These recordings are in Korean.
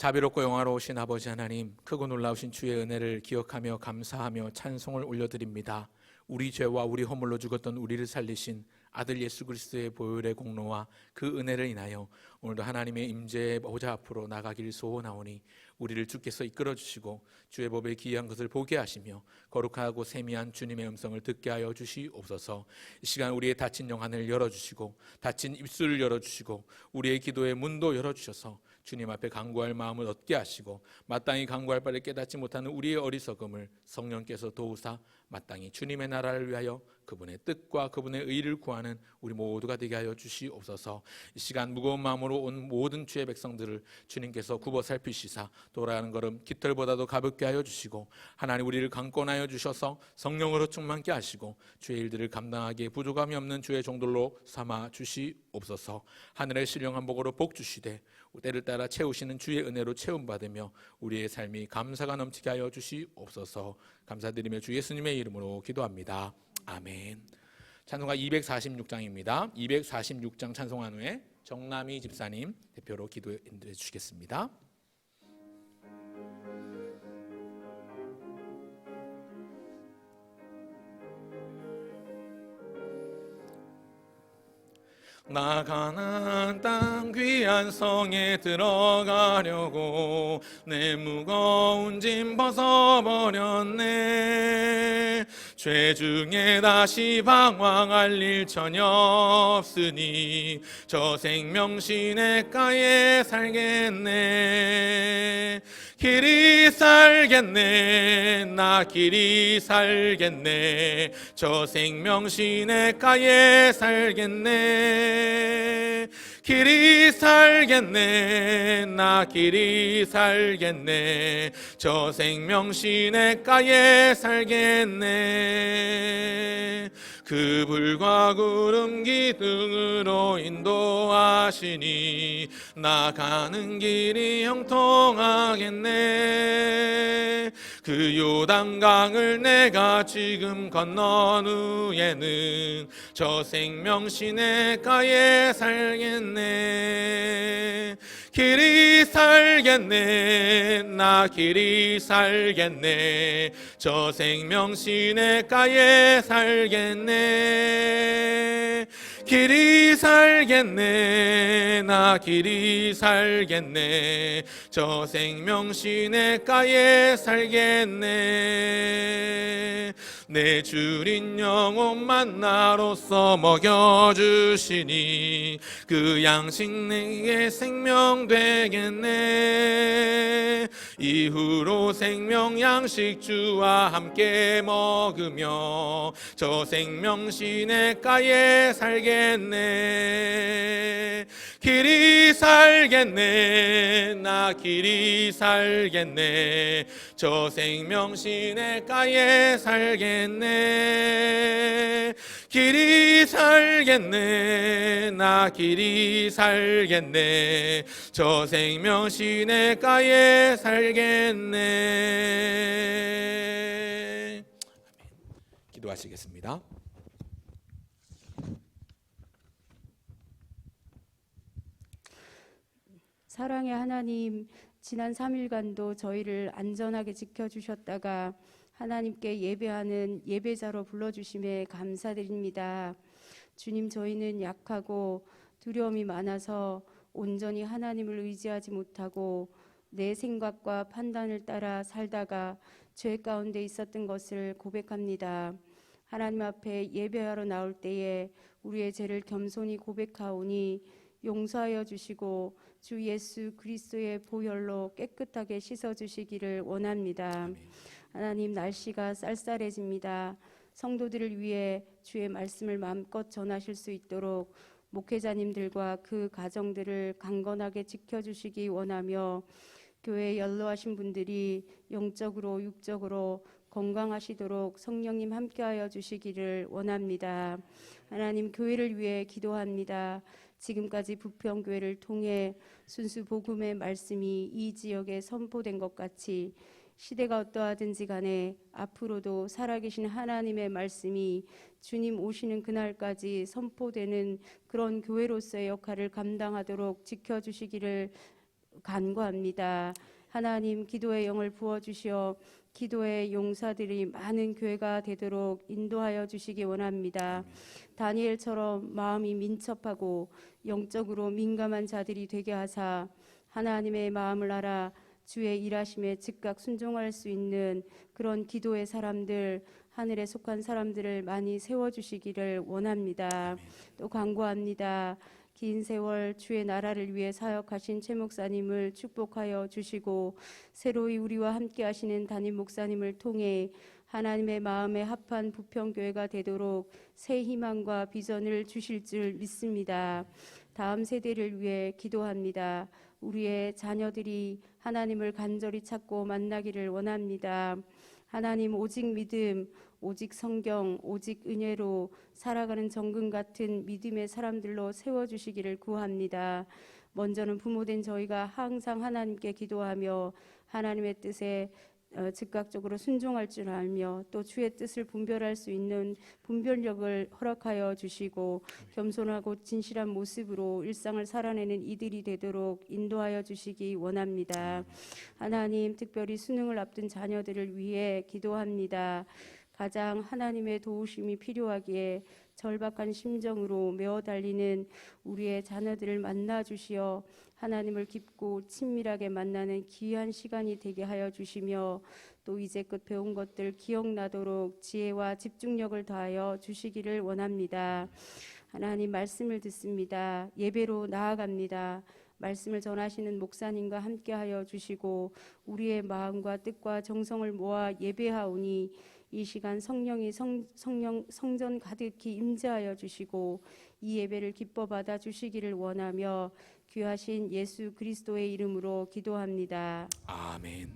자비롭고 영화로우신 아버지 하나님, 크고 놀라우신 주의 은혜를 기억하며 감사하며 찬송을 올려드립니다. 우리 죄와 우리 허물로 죽었던 우리를 살리신 아들 예수 그리스도의 보혈의 공로와 그 은혜를 인하여 오늘도 하나님의 임재의 보좌 앞으로 나가길 소원하오니 우리를 주께서 이끌어 주시고 주의 법의 기이한 것을 보게 하시며 거룩하고 세미한 주님의 음성을 듣게 하여 주시옵소서. 이 시간 우리의 닫힌 영안을 열어주시고 닫힌 입술을 열어주시고 우리의 기도의 문도 열어주셔서 주님 앞에 간구할 마음을 얻게 하시고 마땅히 간구할 바를 깨닫지 못하는 우리의 어리석음을 성령께서 도우사 마땅히 주님의 나라를 위하여 그분의 뜻과 그분의 의를 구하는 우리 모두가 되게 하여 주시옵소서. 이 시간 무거운 마음으로 온 모든 주의 백성들을 주님께서 굽어 살피시사 돌아가는 걸음 깃털보다도 가볍게 하여 주시고 하나님 우리를 강권하여 주셔서 성령으로 충만케 하시고 주의 일들을 감당하기에 부족함이 없는 주의 종들로 삼아 주시옵소서. 하늘의 신령한 복으로 복 주시되 때를 따라 채우시는 주의 은혜로 채움받으며 우리의 삶이 감사가 넘치게 하여 주시옵소서. 감사드리며 주 예수님의 이름으로 기도합니다. 아멘. 찬송가 246장입니다. 246장 찬송한 후에 정남희 집사님 대표로 기도해 주시겠습니다. 나 가나안 땅 귀한 성에 들어가려고 내 무거운 짐 벗어버렸네. 죄 중에 다시 방황할 일 전혀 없으니 저 생명 시냇가에 살겠네. 길이 살겠네. 나 길이 살겠네. 저 생명 시냇가에 살겠네. 길이 살겠네. 나 길이 살겠네. 저 생명 시냇가에 살겠네. 그 불과 구름 기둥으로 인도하시니 나가는 길이 형통하겠네. 그 요단강을 내가 지금 건넌 후에는 저 생명 시냇가에 살겠네. 길이 살겠네. 나 길이 살겠네. 저 생명 시냇가에 살겠네. 길이 살겠네. 나 길이 살겠네. 저 생명 시냇가에 살겠네. 내 주린 영혼만 나로서 먹여주시니 그 양식 내게 생명 되겠네. 이후로 생명 양식 주와 함께 먹으며 저 생명 시냇가에 살겠네. 길이 살겠네. 나 길이 살겠네. 저 생명 시냇가에 살겠네. 길이 살겠네. 나 길이 살겠네. 저 생명 시냇가에 살겠네. 기도하시겠습니다. 사랑의 하나님, 지난 3일간도 저희를 안전하게 지켜주셨다가 하나님께 예배하는 예배자로 불러주심에 감사드립니다. 주님, 저희는 약하고 두려움이 많아서 온전히 하나님을 의지하지 못하고 내 생각과 판단을 따라 살다가 죄 가운데 있었던 것을 고백합니다. 하나님 앞에 예배하러 나올 때에 우리의 죄를 겸손히 고백하오니 용서하여 주시고 주 예수 그리스도의 보혈로 깨끗하게 씻어주시기를 원합니다. 아멘. 하나님, 날씨가 쌀쌀해집니다. 성도들을 위해 주의 말씀을 마음껏 전하실 수 있도록 목회자님들과 그 가정들을 강건하게 지켜주시기 원하며 교회에 연로하신 분들이 영적으로 육적으로 건강하시도록 성령님 함께하여 주시기를 원합니다. 하나님, 교회를 위해 기도합니다. 지금까지 부평교회를 통해 순수 복음의 말씀이 이 지역에 선포된 것 같이 시대가 어떠하든지 간에 앞으로도 살아계신 하나님의 말씀이 주님 오시는 그날까지 선포되는 그런 교회로서의 역할을 감당하도록 지켜주시기를 간구합니다. 하나님, 기도의 영을 부어주시어 기도의 용사들이 많은 교회가 되도록 인도하여 주시기 원합니다. 다니엘처럼 마음이 민첩하고 영적으로 민감한 자들이 되게 하사 하나님의 마음을 알아 주의 일하심에 즉각 순종할 수 있는 그런 기도의 사람들, 하늘에 속한 사람들을 많이 세워주시기를 원합니다. 또 간구합니다. 긴 세월 주의 나라를 위해 사역하신 최 목사님을 축복하여 주시고 새로이 우리와 함께 하시는 담임 목사님을 통해 하나님의 마음에 합한 부평교회가 되도록 새 희망과 비전을 주실 줄 믿습니다. 다음 세대를 위해 기도합니다. 우리의 자녀들이 하나님을 간절히 찾고 만나기를 원합니다. 하나님, 오직 믿음, 오직 성경, 오직 은혜로 살아가는 정금 같은 믿음의 사람들로 세워주시기를 구합니다. 먼저는 부모된 저희가 항상 하나님께 기도하며 하나님의 뜻에 즉각적으로 순종할 줄 알며 또 주의 뜻을 분별할 수 있는 분별력을 허락하여 주시고 겸손하고 진실한 모습으로 일상을 살아내는 이들이 되도록 인도하여 주시기 원합니다. 하나님, 특별히 수능을 앞둔 자녀들을 위해 기도합니다. 가장 하나님의 도우심이 필요하기에 절박한 심정으로 메어 달리는 우리의 자녀들을 만나 주시어 하나님을 깊고 친밀하게 만나는 귀한 시간이 되게 하여 주시며 또 이제껏 배운 것들 기억나도록 지혜와 집중력을 더하여 주시기를 원합니다. 하나님, 말씀을 듣습니다. 예배로 나아갑니다. 말씀을 전하시는 목사님과 함께하여 주시고 우리의 마음과 뜻과 정성을 모아 예배하오니 이 시간 성령이 성전 가득히 임재하여 주시고 이 예배를 기뻐 받아 주시기를 원하며 귀하신 예수 그리스도의 이름으로 기도합니다. 아멘.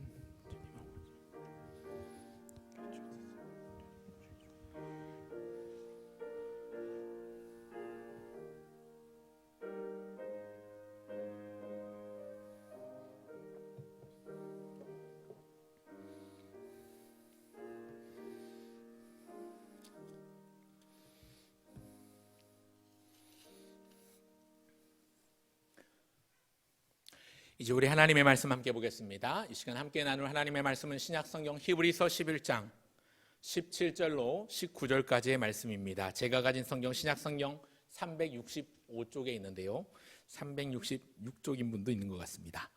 이제 우리 하나님의 말씀 함께 보겠습니다. 이 시간 함께 나눌 하나님의 말씀은 신약성경 히브리서 11장 17절로 19절까지의 말씀입니다. 제가 가진 성경 신약성경 365쪽에 있는데요. 366쪽인 분도 있는 것 같습니다.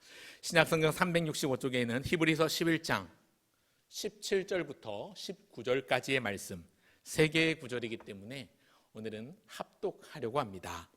신약성경 365쪽에 있는 히브리서 11장 17절부터 19절까지의 말씀 3개의 구절이기 때문에 오늘은 합독하려고 합니다.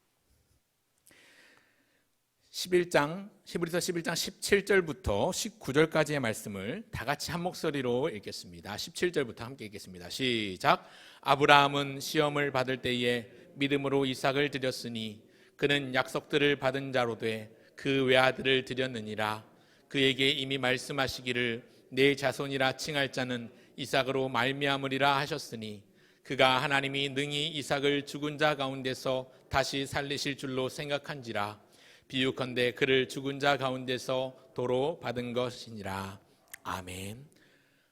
히브리서 11장 17절부터 19절까지의 말씀을 다 같이 한 목소리로 읽겠습니다. 17절부터 함께 읽겠습니다. 시작. 아브라함은 시험을 받을 때에 믿음으로 이삭을 드렸으니 그는 약속들을 받은 자로 돼 그 외아들을 드렸느니라. 그에게 이미 말씀하시기를 내 자손이라 칭할 자는 이삭으로 말미암으리라 하셨으니 그가 하나님이 능히 이삭을 죽은 자 가운데서 다시 살리실 줄로 생각한지라. 비유컨대 그를 죽은 자 가운데서 도로 받은 것이니라. 아멘.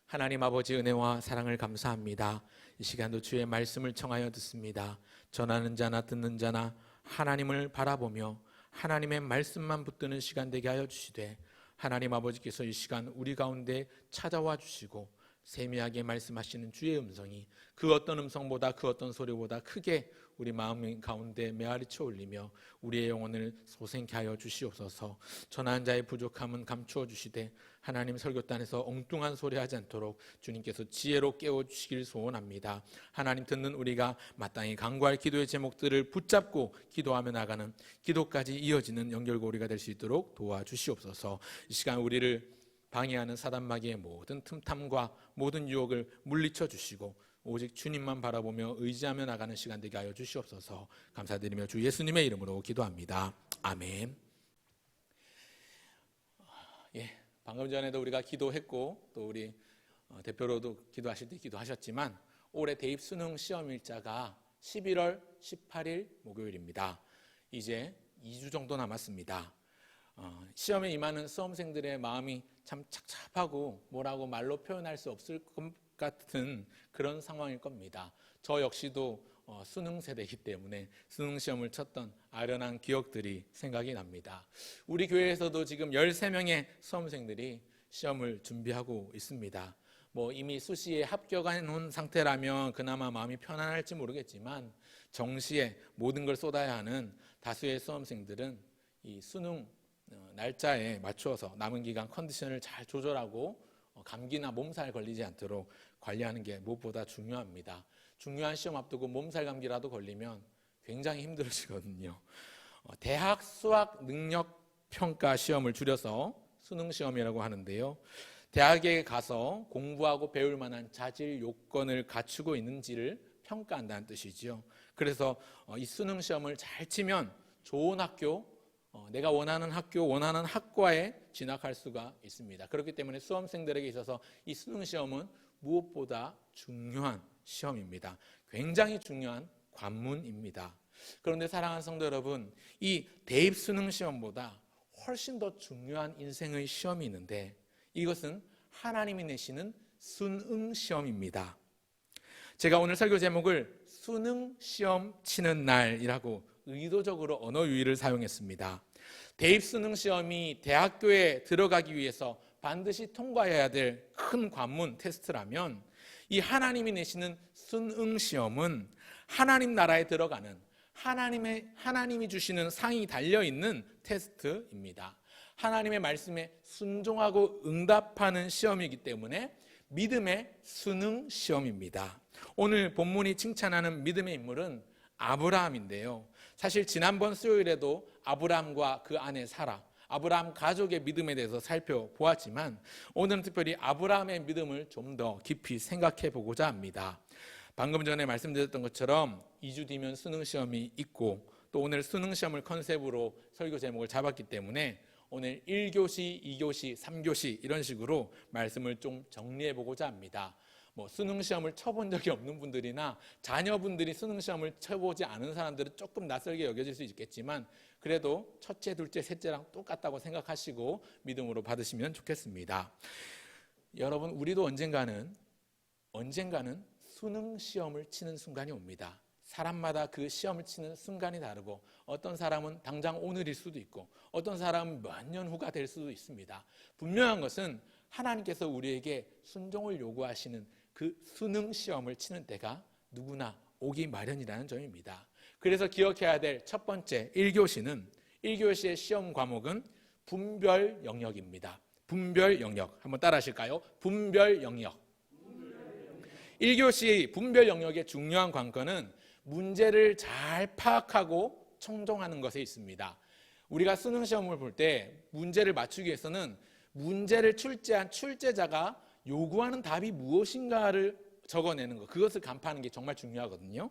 하나님 아버지 은혜와 사랑을 감사합니다. 이 시간도 주의 말씀을 청하여 듣습니다. 전하는 자나 듣는 자나 하나님을 바라보며 하나님의 말씀만 붙드는 시간 되게 하여 주시되 하나님 아버지께서 이 시간 우리 가운데 찾아와 주시고 세미하게 말씀하시는 주의 음성이 그 어떤 음성보다 그 어떤 소리보다 크게 우리 마음 가운데 메아리쳐 올리며 우리의 영혼을 소생케 하여 주시옵소서. 전하는 자의 부족함은 감추어 주시되 하나님 설교단에서 엉뚱한 소리 하지 않도록 주님께서 지혜로 깨워주시길 소원합니다. 하나님 듣는 우리가 마땅히 간구할 기도의 제목들을 붙잡고 기도하며 나가는 기도까지 이어지는 연결고리가 될 수 있도록 도와주시옵소서. 이 시간 우리를 방해하는 사단마귀의 모든 틈탐과 모든 유혹을 물리쳐 주시고 오직 주님만 바라보며 의지하며 나가는 시간 되게 하여 주시옵소서. 감사드리며 주 예수님의 이름으로 기도합니다. 아멘. 방금 전에도 우리가 기도했고 또 우리 대표로도 기도하실 때 기도하셨지만 올해 대입 수능 시험 일자가 11월 18일 목요일입니다. 이제 2주 정도 남았습니다. 시험에 임하는 수험생들의 마음이 참 착잡하고 뭐라고 말로 표현할 수 없을 것 같은 그런 상황일 겁니다. 저 역시도 수능 세대이기 때문에 수능 시험을 쳤던 아련한 기억들이 생각이 납니다. 우리 교회에서도 지금 13명의 수험생들이 시험을 준비하고 있습니다. 이미 수시에 합격해 놓은 상태라면 그나마 마음이 편안할지 모르겠지만 정시에 모든 걸 쏟아야 하는 다수의 수험생들은 이 수능 날짜에 맞추어서 남은 기간 컨디션을 잘 조절하고 감기나 몸살 걸리지 않도록 관리하는 게 무엇보다 중요합니다. 중요한 시험 앞두고 몸살 감기라도 걸리면 굉장히 힘들어지거든요. 대학 수학 능력 평가 시험을 줄여서 수능 시험이라고 하는데요. 대학에 가서 공부하고 배울 만한 자질 요건을 갖추고 있는지를 평가한다는 뜻이죠. 그래서 이 수능 시험을 잘 치면 좋은 학교, 내가 원하는 학교, 원하는 학과에 진학할 수가 있습니다. 그렇기 때문에 수험생들에게 있어서 이 수능 시험은 무엇보다 중요한 시험입니다. 굉장히 중요한 관문입니다. 그런데 사랑하는 성도 여러분, 이 대입 수능 시험보다 훨씬 더 중요한 인생의 시험이 있는데 이것은 하나님이 내시는 수능 시험입니다. 제가 오늘 설교 제목을 수능 시험 치는 날이라고 의도적으로 언어 유희를 사용했습니다. 대입 수능 시험이 대학교에 들어가기 위해서 반드시 통과해야 될 큰 관문 테스트라면 이 하나님이 내시는 수능 시험은 하나님 나라에 들어가는 하나님이 주시는 상이 달려있는 테스트입니다. 하나님의 말씀에 순종하고 응답하는 시험이기 때문에 믿음의 수능 시험입니다. 오늘 본문이 칭찬하는 믿음의 인물은 아브라함인데요. 사실 지난번 수요일에도 아브라함과 그 아내 사라, 아브라함 가족의 믿음에 대해서 살펴보았지만 오늘은 특별히 아브라함의 믿음을 좀 더 깊이 생각해 보고자 합니다. 방금 전에 말씀드렸던 것처럼 2주 뒤면 수능 시험이 있고 또 오늘 수능 시험을 컨셉으로 설교 제목을 잡았기 때문에 오늘 1교시, 2교시, 3교시 이런 식으로 말씀을 좀 정리해 보고자 합니다. 수능 시험을 쳐본 적이 없는 분들이나 자녀분들이 수능 시험을 쳐보지 않은 사람들은 조금 낯설게 여겨질 수 있겠지만 그래도 첫째, 둘째, 셋째랑 똑같다고 생각하시고 믿음으로 받으시면 좋겠습니다. 여러분, 우리도 언젠가는 수능 시험을 치는 순간이 옵니다. 사람마다 그 시험을 치는 순간이 다르고 어떤 사람은 당장 오늘일 수도 있고 어떤 사람은 몇 년 후가 될 수도 있습니다. 분명한 것은 하나님께서 우리에게 순종을 요구하시는 그 수능 시험을 치는 때가 누구나 오기 마련이라는 점입니다. 그래서 기억해야 될 첫 번째 1교시의 시험 과목은 분별 영역입니다. 분별 영역. 한번 따라 하실까요? 분별 영역. 1교시 분별 영역의 중요한 관건은 문제를 잘 파악하고 청종하는 것에 있습니다. 우리가 수능 시험을 볼 때 문제를 맞추기 위해서는 문제를 출제한 출제자가 요구하는 답이 무엇인가를 적어내는 것, 그것을 간파하는 게 정말 중요하거든요.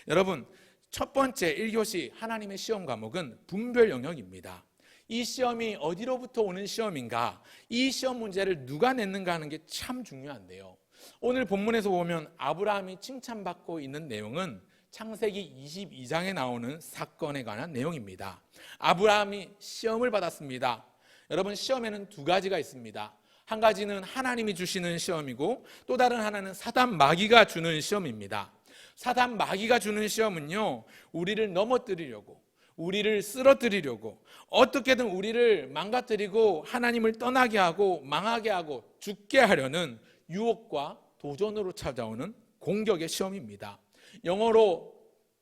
여러분, 첫 번째 1교시 하나님의 시험 과목은 분별 영역입니다. 이 시험이 어디로부터 오는 시험인가, 이 시험 문제를 누가 냈는가 하는 게 참 중요한데요. 오늘 본문에서 보면 아브라함이 칭찬받고 있는 내용은 창세기 22장에 나오는 사건에 관한 내용입니다. 아브라함이 시험을 받았습니다. 여러분, 시험에는 두 가지가 있습니다. 한 가지는 하나님이 주시는 시험이고 또 다른 하나는 사단 마귀가 주는 시험입니다. 사단 마귀가 주는 시험은요, 우리를 넘어뜨리려고, 우리를 쓰러뜨리려고, 어떻게든 우리를 망가뜨리고 하나님을 떠나게 하고 망하게 하고 죽게 하려는 유혹과 도전으로 찾아오는 공격의 시험입니다. 영어로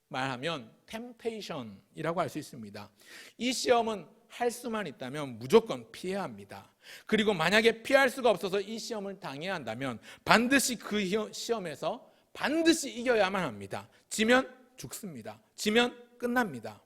말하면 temptation이라고 할 수 있습니다. 이 시험은 할 수만 있다면 무조건 피해야 합니다. 그리고 만약에 피할 수가 없어서 이 시험을 당해야 한다면 반드시 그 시험에서 반드시 이겨야만 합니다. 지면 죽습니다. 지면 끝납니다.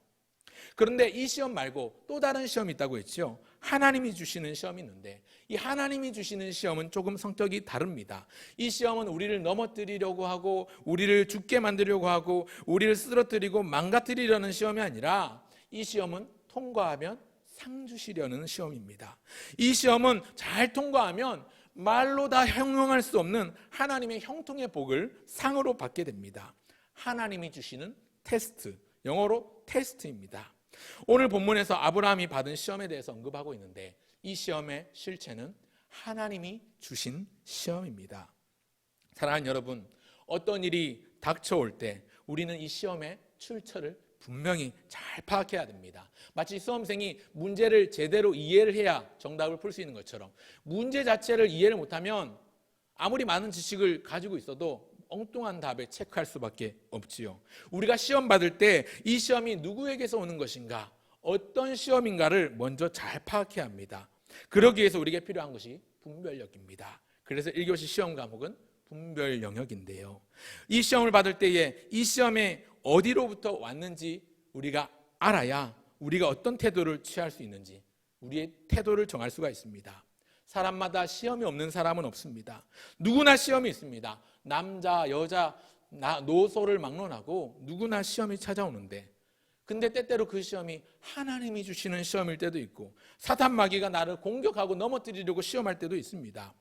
그런데 이 시험 말고 또 다른 시험이 있다고 했죠. 하나님이 주시는 시험이 있는데 이 하나님이 주시는 시험은 조금 성격이 다릅니다. 이 시험은 우리를 넘어뜨리려고 하고 우리를 죽게 만들려고 하고 우리를 쓰러뜨리고 망가뜨리려는 시험이 아니라 이 시험은 통과하면 상 주시려는 시험입니다. 이 시험은 잘 통과하면 말로 다 형용할 수 없는 하나님의 형통의 복을 상으로 받게 됩니다. 하나님이 주시는 테스트, 영어로 테스트입니다. 오늘 본문에서 아브라함이 받은 시험에 대해서 언급하고 있는데 이 시험의 실체는 하나님이 주신 시험입니다. 사랑하는 여러분, 어떤 일이 닥쳐올 때 우리는 이 시험의 출처를 분명히 잘 파악해야 됩니다. 마치 수험생이 문제를 제대로 이해를 해야 정답을 풀 수 있는 것처럼 문제 자체를 이해를 못하면 아무리 많은 지식을 가지고 있어도 엉뚱한 답에 체크할 수밖에 없지요. 우리가 시험 받을 때 이 시험이 누구에게서 오는 것인가, 어떤 시험인가를 먼저 잘 파악해야 합니다. 그러기 위해서 우리에게 필요한 것이 분별력입니다. 그래서 1교시 시험 과목은 분별 영역인데요. 이 시험을 받을 때에 이 시험에 어디로부터 왔는지 우리가 알아야 우리가 어떤 태도를 취할 수 있는지 우리의 태도를 정할 수가 있습니다. 사람마다 시험이 없는 사람은 없습니다. 누구나 시험이 있습니다. 남자, 여자, 노소를 막론하고 누구나 시험이 찾아오는데, 근데 때때로 그 시험이 하나님이 주시는 시험일 때도 있고 사탄 마귀가 나를 공격하고 넘어뜨리려고 시험할 때도 있습니다.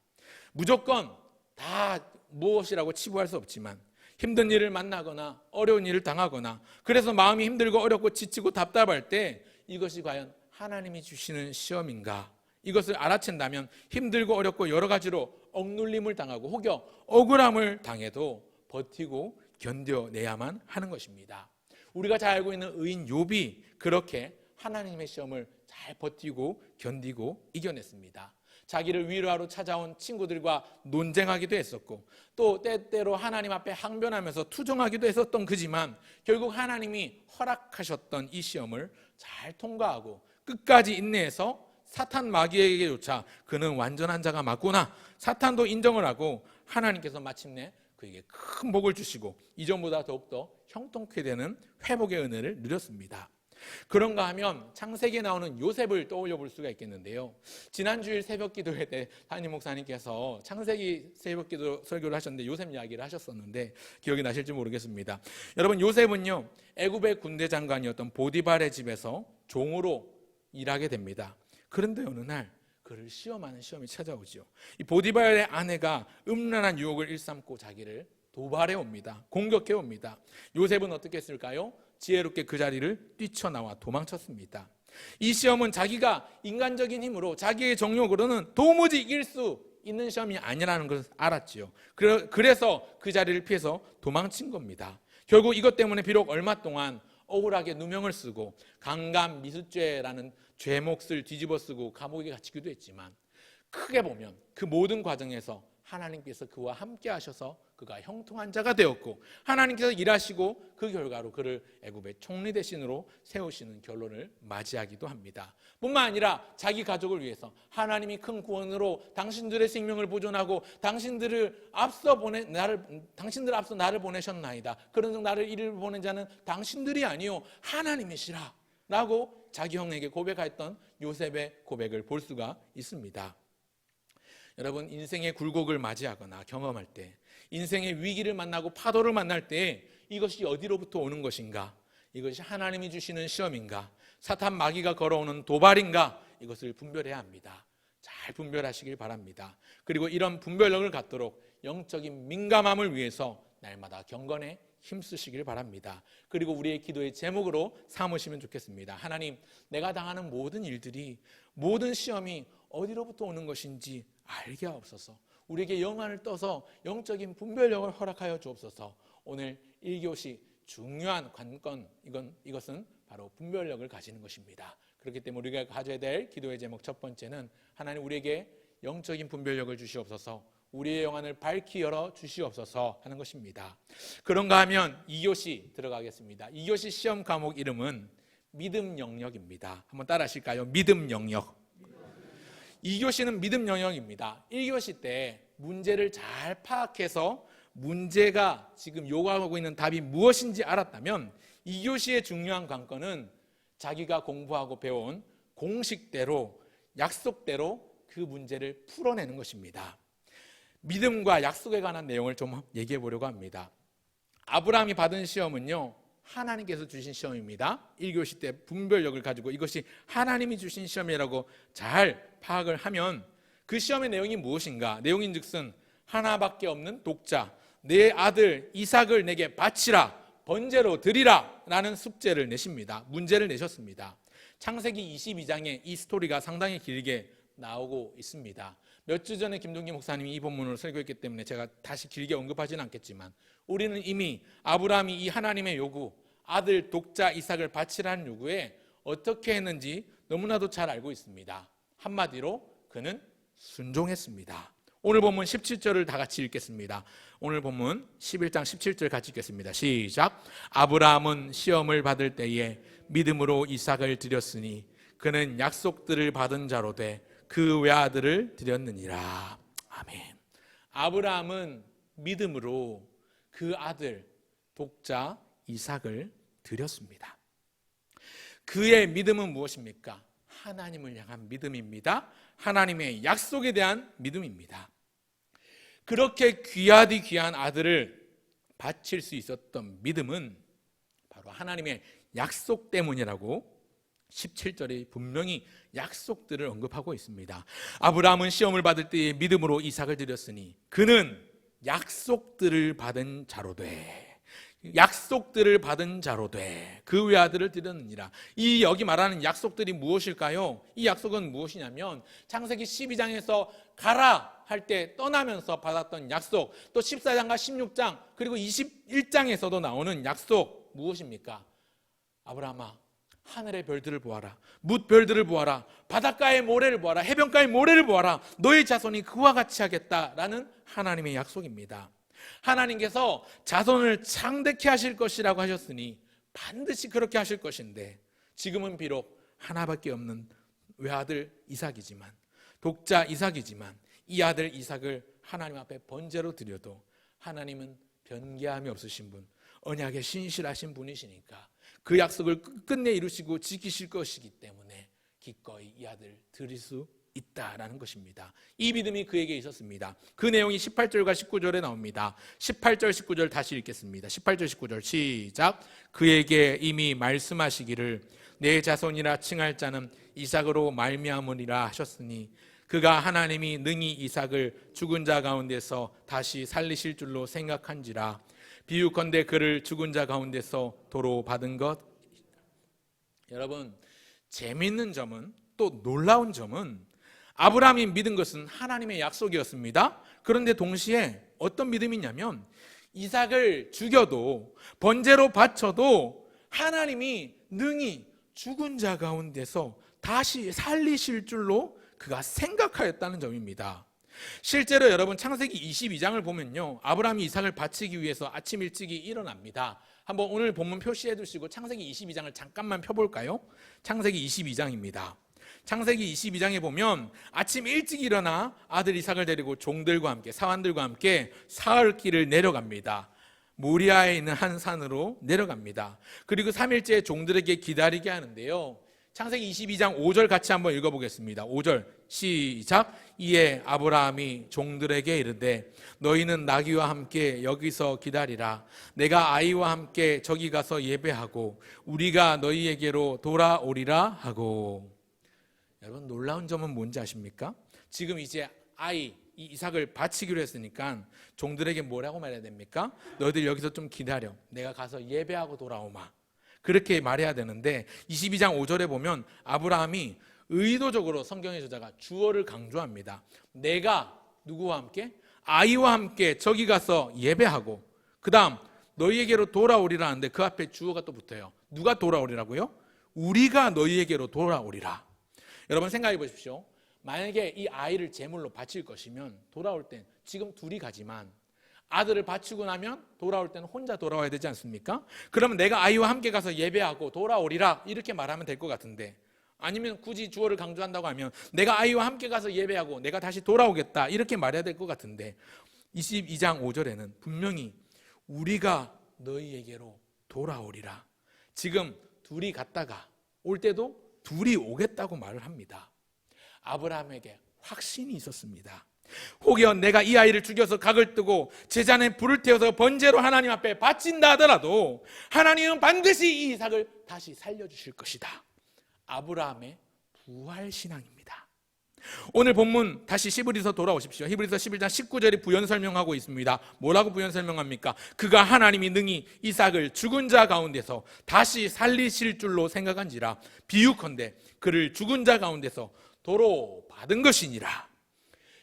무조건 다 무엇이라고 치부할 수 없지만 힘든 일을 만나거나 어려운 일을 당하거나 그래서 마음이 힘들고 어렵고 지치고 답답할 때 이것이 과연 하나님이 주시는 시험인가, 이것을 알아챈다면 힘들고 어렵고 여러 가지로 억눌림을 당하고 혹여 억울함을 당해도 버티고 견뎌내야만 하는 것입니다. 우리가 잘 알고 있는 의인 욥이 그렇게 하나님의 시험을 잘 버티고 견디고 이겨냈습니다. 자기를 위로하러 찾아온 친구들과 논쟁하기도 했었고 또 때때로 하나님 앞에 항변하면서 투정하기도 했었던 그지만 결국 하나님이 허락하셨던 이 시험을 잘 통과하고 끝까지 인내해서 사탄 마귀에게조차 그는 완전한 자가 맞구나, 사탄도 인정을 하고 하나님께서 마침내 그에게 큰 복을 주시고 이전보다 더욱더 형통케 되는 회복의 은혜를 누렸습니다. 그런가 하면 창세기에 나오는 요셉을 떠올려 볼 수가 있겠는데요. 지난주일 새벽기도회 때 담임 목사님께서 창세기 새벽기도 설교를 하셨는데 요셉 이야기를 하셨었는데 기억이 나실지 모르겠습니다. 여러분, 요셉은요 애굽의 군대 장관이었던 보디발의 집에서 종으로 일하게 됩니다. 그런데 어느 날 그를 시험하는 시험이 찾아오죠. 이 보디발의 아내가 음란한 유혹을 일삼고 자기를 도발해 옵니다. 공격해 옵니다. 요셉은 어떻게 했을까요? 지혜롭게 그 자리를 뛰쳐나와 도망쳤습니다. 이 시험은 자기가 인간적인 힘으로 자기의 정욕으로는 도무지 이길 수 있는 시험이 아니라는 것을 알았지요. 그래서 그 자리를 피해서 도망친 겁니다. 결국 이것 때문에 비록 얼마 동안 억울하게 누명을 쓰고 강간미수죄라는 죄목을 뒤집어 쓰고 감옥에 갇히기도 했지만 크게 보면 그 모든 과정에서 하나님께서 그와 함께 하셔서 그가 형통한 자가 되었고 하나님께서 일하시고 그 결과로 그를 애굽의 총리 대신으로 세우시는 결론을 맞이하기도 합니다. 뿐만 아니라 자기 가족을 위해서 하나님이 큰 구원으로 당신들의 생명을 보존하고 당신들 앞서 나를 보내셨나이다. 그런즉 나를 이를 보낸 자는 당신들이 아니요 하나님이시라 라고 자기 형에게 고백했던 요셉의 고백을 볼 수가 있습니다. 여러분, 인생의 굴곡을 맞이하거나 경험할 때, 인생의 위기를 만나고 파도를 만날 때 이것이 어디로부터 오는 것인가, 이것이 하나님이 주시는 시험인가, 사탄 마귀가 걸어오는 도발인가, 이것을 분별해야 합니다. 잘 분별하시길 바랍니다. 그리고 이런 분별력을 갖도록 영적인 민감함을 위해서 날마다 경건에 힘쓰시길 바랍니다. 그리고 우리의 기도의 제목으로 삼으시면 좋겠습니다. 하나님, 내가 당하는 모든 일들이, 모든 시험이 어디로부터 오는 것인지 알게 하옵소서. 우리에게 영안을 떠서 영적인 분별력을 허락하여 주옵소서. 오늘 1교시 중요한 관건, 이것은 바로 분별력을 가지는 것입니다. 그렇기 때문에 우리가 가져야 될 기도의 제목 첫 번째는 하나님 우리에게 영적인 분별력을 주시옵소서, 우리의 영안을 밝히 열어 주시옵소서 하는 것입니다. 그런가 하면 2교시 들어가겠습니다. 2교시 시험 과목 이름은 믿음 영역입니다. 한번 따라 하실까요? 믿음 영역. 2교시는 믿음 영역입니다. 1교시 때 문제를 잘 파악해서 문제가 지금 요구하고 있는 답이 무엇인지 알았다면 2교시의 중요한 관건은 자기가 공부하고 배운 공식대로, 약속대로 그 문제를 풀어내는 것입니다. 믿음과 약속에 관한 내용을 좀 얘기해 보려고 합니다. 아브라함이 받은 시험은요, 하나님께서 주신 시험입니다. 1교시 때 분별력을 가지고 이것이 하나님이 주신 시험이라고 잘 파악을 하면 그 시험의 내용이 무엇인가? 내용인즉슨 하나밖에 없는 독자, 내 아들 이삭을 내게 바치라, 번제로 드리라 라는 숙제를 내십니다. 문제를 내셨습니다. 창세기 22장에 이 스토리가 상당히 길게 나오고 있습니다. 몇 주 전에 김동기 목사님이 이 본문을 설교했기 때문에 제가 다시 길게 언급하지는 않겠지만 우리는 이미 아브라함이 이 하나님의 요구, 아들 독자 이삭을 바치라는 요구에 어떻게 했는지 너무나도 잘 알고 있습니다. 한마디로 그는 순종했습니다. 오늘 본문 17절을 다 같이 읽겠습니다. 오늘 본문 11장 17절 같이 읽겠습니다. 시작. 아브라함은 시험을 받을 때에 믿음으로 이삭을 드렸으니 그는 약속들을 받은 자로 돼 그 외아들을 드렸느니라. 아멘. 아브라함은 믿음으로 그 아들 독자 이삭을 드렸습니다. 그의 믿음은 무엇입니까? 하나님을 향한 믿음입니다. 하나님의 약속에 대한 믿음입니다. 그렇게 귀하디 귀한 아들을 바칠 수 있었던 믿음은 바로 하나님의 약속 때문이라고 17절에 분명히 약속들을 언급하고 있습니다. 아브라함은 시험을 받을 때에 믿음으로 이삭을 드렸으니 그는 약속들을 받은 자로 돼. 약속들을 받은 자로 돼. 그 외아들을 드렸느니라. 이 여기 말하는 약속들이 무엇일까요? 이 약속은 무엇이냐면 창세기 12장에서 가라 할 때 떠나면서 받았던 약속, 또 14장과 16장 그리고 21장에서도 나오는 약속 무엇입니까? 아브라함아, 하늘의 별들을 보아라. 뭇별들을 보아라. 바닷가의 모래를 보아라. 해변가의 모래를 보아라. 너의 자손이 그와 같이 하겠다라는 하나님의 약속입니다. 하나님께서 자손을 창대케 하실 것이라고 하셨으니 반드시 그렇게 하실 것인데 지금은 비록 하나밖에 없는 외아들 이삭이지만, 독자 이삭이지만 이 아들 이삭을 하나님 앞에 번제로 드려도 하나님은 변개함이 없으신 분, 언약에 신실하신 분이시니까 그 약속을 끝내 이루시고 지키실 것이기 때문에 기꺼이 이 아들 드릴 수 있다라는 것입니다. 이 믿음이 그에게 있었습니다. 그 내용이 18절과 19절에 나옵니다. 18절 19절 다시 읽겠습니다. 18절 19절 시작. 그에게 이미 말씀하시기를 내 자손이라 칭할 자는 이삭으로 말미암으리라 하셨으니 그가 하나님이 능히 이삭을 죽은 자 가운데서 다시 살리실 줄로 생각한지라. 비유컨대 그를 죽은 자 가운데서 도로 받은 것. 여러분, 재미있는 점은, 또 놀라운 점은 아브라함이 믿은 것은 하나님의 약속이었습니다. 그런데 동시에 어떤 믿음이냐면 이삭을 죽여도 번제로 바쳐도 하나님이 능히 죽은 자 가운데서 다시 살리실 줄로 그가 생각하였다는 점입니다. 실제로 여러분 창세기 22장을 보면요, 아브라함이 이삭을 바치기 위해서 아침 일찍이 일어납니다. 한번 오늘 본문 표시해 두시고 창세기 22장을 잠깐만 펴볼까요? 창세기 22장입니다. 창세기 22장에 보면 아침 일찍 일어나 아들 이삭을 데리고 종들과 함께, 사환들과 함께 사흘길을 내려갑니다. 모리아에 있는 한 산으로 내려갑니다. 그리고 3일째 종들에게 기다리게 하는데요, 창세기 22장 5절 같이 한번 읽어보겠습니다. 5절 시작. 이에 아브라함이 종들에게 이르되 너희는 나귀와 함께 여기서 기다리라. 내가 아이와 함께 저기 가서 예배하고 우리가 너희에게로 돌아오리라 하고. 여러분, 놀라운 점은 뭔지 아십니까? 지금 이제 이 이삭을 바치기로 했으니까 종들에게 뭐라고 말해야 됩니까? 너희들 여기서 좀 기다려. 내가 가서 예배하고 돌아오마. 그렇게 말해야 되는데 22장 5절에 보면 아브라함이 의도적으로 성경의 저자가 주어를 강조합니다. 내가 누구와 함께? 아이와 함께 저기 가서 예배하고 그 다음 너희에게로 돌아오리라 하는데 그 앞에 주어가 또 붙어요. 누가 돌아오리라고요? 우리가 너희에게로 돌아오리라. 여러분 생각해 보십시오. 만약에 이 아이를 제물로 바칠 것이면 돌아올 땐 지금 둘이 가지만 아들을 바치고 나면 돌아올 때는 혼자 돌아와야 되지 않습니까? 그러면 내가 아이와 함께 가서 예배하고 돌아오리라 이렇게 말하면 될 것 같은데, 아니면 굳이 주어를 강조한다고 하면 내가 아이와 함께 가서 예배하고 내가 다시 돌아오겠다 이렇게 말해야 될 것 같은데 22장 5절에는 분명히 우리가 너희에게로 돌아오리라. 지금 둘이 갔다가 올 때도 둘이 오겠다고 말을 합니다. 아브라함에게 확신이 있었습니다. 혹여 내가 이 아이를 죽여서 각을 뜨고 제잔에 불을 태워서 번제로 하나님 앞에 바친다 하더라도 하나님은 반드시 이 이삭을 다시 살려주실 것이다. 아브라함의 부활신앙입니다. 오늘 본문 다시 히브리서 돌아오십시오. 히브리서 11장 19절이 부연 설명하고 있습니다. 뭐라고 부연 설명합니까? 그가 하나님이 능히 이삭을 죽은 자 가운데서 다시 살리실 줄로 생각한지라. 비유컨대 그를 죽은 자 가운데서 도로 받은 것이니라.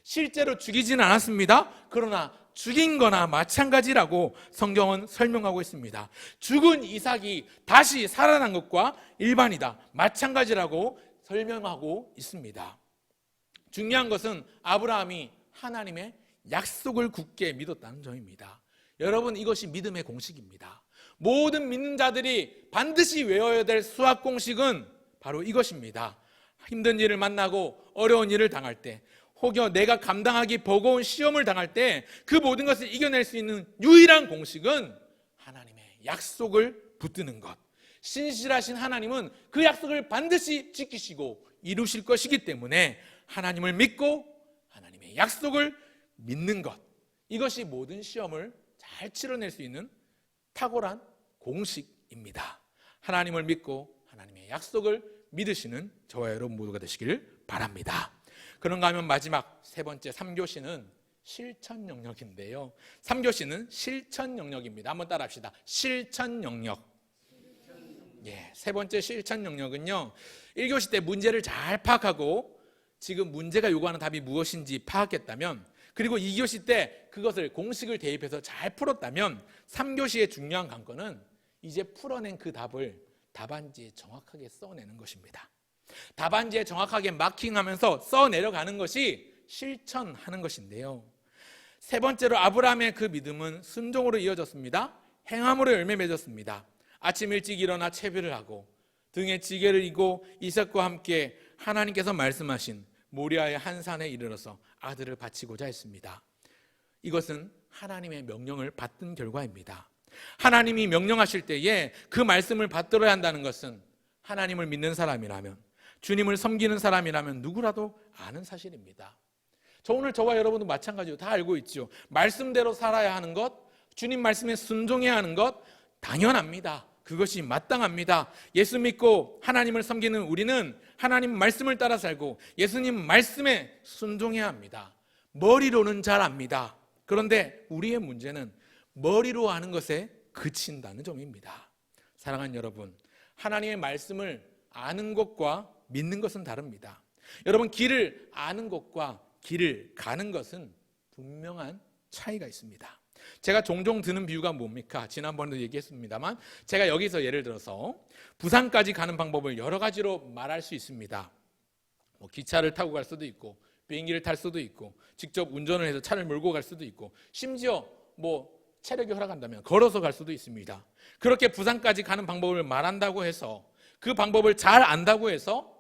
실제로 죽이지는 않았습니다. 그러나 죽인 거나 마찬가지라고 성경은 설명하고 있습니다. 죽은 이삭이 다시 살아난 것과 일반이다, 마찬가지라고 설명하고 있습니다. 중요한 것은 아브라함이 하나님의 약속을 굳게 믿었다는 점입니다. 여러분, 이것이 믿음의 공식입니다. 모든 믿는 자들이 반드시 외워야 될 수학 공식은 바로 이것입니다. 힘든 일을 만나고 어려운 일을 당할 때, 혹여 내가 감당하기 버거운 시험을 당할 때 그 모든 것을 이겨낼 수 있는 유일한 공식은 하나님의 약속을 붙드는 것. 신실하신 하나님은 그 약속을 반드시 지키시고 이루실 것이기 때문에 하나님을 믿고 하나님의 약속을 믿는 것, 이것이 모든 시험을 잘 치러낼 수 있는 탁월한 공식입니다. 하나님을 믿고 하나님의 약속을 믿으시는 저와 여러분 모두가 되시길 바랍니다. 그런가 하면 마지막 세 번째 3교시는 실천 영역인데요. 3교시는 실천 영역입니다. 한번 따라 합시다. 실천 영역. 세 번째 실천 영역은요, 1교시 때 문제를 잘 파악하고 지금 문제가 요구하는 답이 무엇인지 파악했다면, 그리고 2교시 때 그것을 공식을 대입해서 잘 풀었다면 3교시의 중요한 관건은 이제 풀어낸 그 답을 답안지에 정확하게 써내는 것입니다. 답안지에 정확하게 마킹하면서 써내려가는 것이 실천하는 것인데요. 세 번째로 아브라함의 그 믿음은 순종으로 이어졌습니다. 행함으로 열매 맺었습니다. 아침 일찍 일어나 채비를 하고 등에 지게를 이고 이삭과 함께 하나님께서 말씀하신 모리아의 한 산에 이르러서 아들을 바치고자 했습니다. 이것은 하나님의 명령을 받은 결과입니다. 하나님이 명령하실 때에 그 말씀을 받들어야 한다는 것은 하나님을 믿는 사람이라면, 주님을 섬기는 사람이라면 누구라도 아는 사실입니다. 오늘 저와 여러분도 마찬가지로 다 알고 있죠. 말씀대로 살아야 하는 것, 주님 말씀에 순종해야 하는 것 당연합니다. 그것이 마땅합니다. 예수 믿고 하나님을 섬기는 우리는 하나님 말씀을 따라 살고 예수님 말씀에 순종해야 합니다. 머리로는 잘 압니다. 그런데 우리의 문제는 머리로 아는 것에 그친다는 점입니다. 사랑하는 여러분, 하나님의 말씀을 아는 것과 믿는 것은 다릅니다. 여러분, 길을 아는 것과 길을 가는 것은 분명한 차이가 있습니다. 제가 종종 드는 비유가 뭡니까? 지난번에도 얘기했습니다만, 제가 여기서 예를 들어서 부산까지 가는 방법을 여러 가지로 말할 수 있습니다. 기차를 타고 갈 수도 있고, 비행기를 탈 수도 있고, 직접 운전을 해서 차를 몰고 갈 수도 있고, 심지어 체력이 허락한다면 걸어서 갈 수도 있습니다. 그렇게 부산까지 가는 방법을 말한다고 해서, 그 방법을 잘 안다고 해서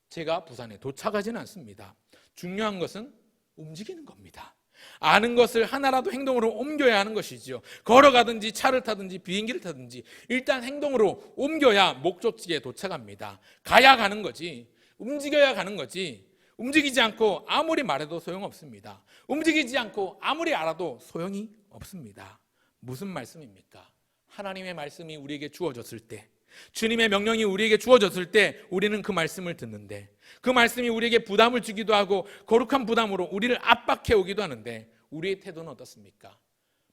제가 부산에 도착하지는 않습니다. 중요한 것은 움직이는 겁니다. 아는 것을 하나라도 행동으로 옮겨야 하는 것이죠. 걸어가든지 차를 타든지 비행기를 타든지 일단 행동으로 옮겨야 목적지에 도착합니다. 가야 가는 거지, 움직여야 가는 거지, 움직이지 않고 아무리 말해도 소용없습니다. 움직이지 않고 아무리 알아도 소용이 없습니다. 무슨 말씀입니까? 하나님의 말씀이 우리에게 주어졌을 때, 주님의 명령이 우리에게 주어졌을 때 우리는 그 말씀을 듣는데, 그 말씀이 우리에게 부담을 주기도 하고 거룩한 부담으로 우리를 압박해 오기도 하는데, 우리의 태도는 어떻습니까?